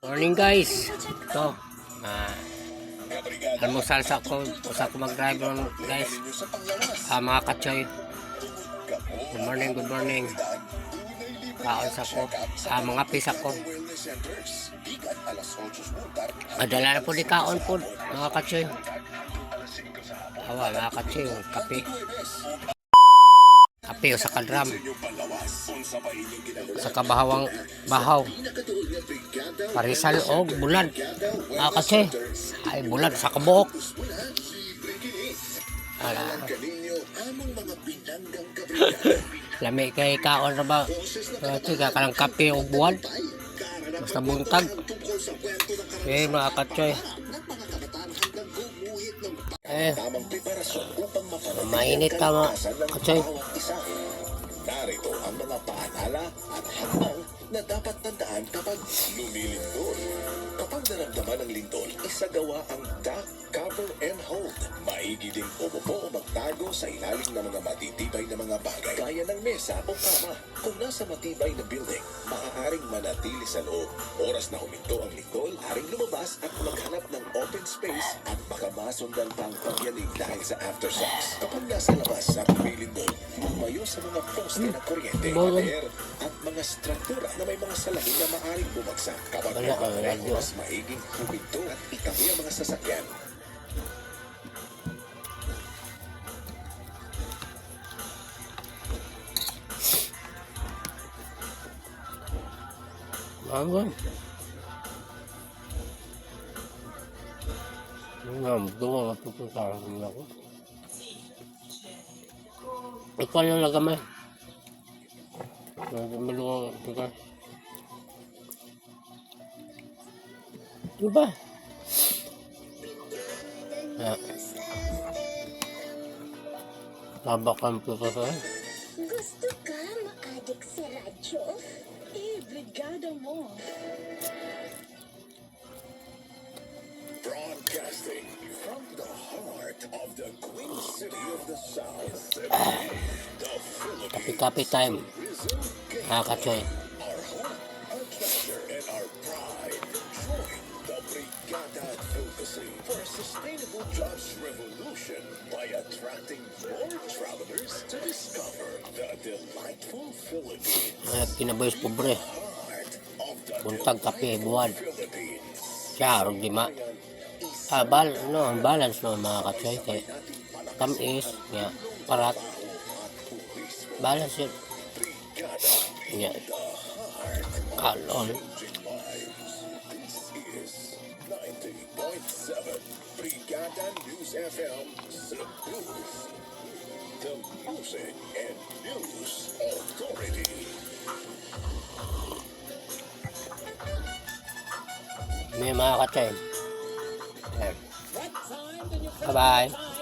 Morning guys. Ito. Almusal sa ako. Usa ko mag-drive nun guys. Mga katsoy. Good morning, good morning. Kaon sa ko. Mga pisa ko. Adala na po di kaon po. Mga katsoy. Awa, mga katsoy. Kape. Kape o sa kadram. Sa kabahawang bahaw. Parisal o bulan. Kasi ay bulan sa kabuok. Lami kay kaon ra ba? Tiga kalang kape o buwan. Basta buntag. Mga katsoy. Mainit tama katsoy. Narito ang mga paalala at hakbang na dapat tandaan kapag lumilindol. Kapag naramdaman ang lindol, isagawa ang duck, cover, and hold. Maigi ding umupo o magtago sa ilalim ng mga matitibay na mga bagay gaya ng mesa o kama. Kung nasa matibay na building, maaaring manatili sa loob. Oras na huminto ang lindol, haring lumabas at maghanap ng open space at baka masundan pang pagyanig dahil sa aftershocks. Kapag nasa labas at lumilindol, lumayo sa mga poste ng kuryente, pader at mga struktura na may mga salamin na maaaring bumagsak. Kapag may mas maiging huminto at itabi ang mga sasakyan. Awan. Doon ang tutusahan ako. Ikaw lang nagamay. Malungan ito. Diba? Tabakan po ka sa Gusto ka maadik sa radyo? Brigada mo. Broadcasting from the heart of the Queen City of the South, the Philippines. Kapi-kapi time. Katsoy. Our home, our treasure, and our pride. Join the Brigada Advocacy for a sustainable jobs revolution by attracting more travelers to discover the delightful Philippines. Kinabayos pobre. Buntag kape buwan. Philippines. Siya, rog lima. Balance no mga katsoy. Kay tamis, nga, parat. Balance yun. Nga. Kalon. This is 90.7 Brigada News FM Cebu. The Music and News Authority. May mga katsoy. Bye-bye.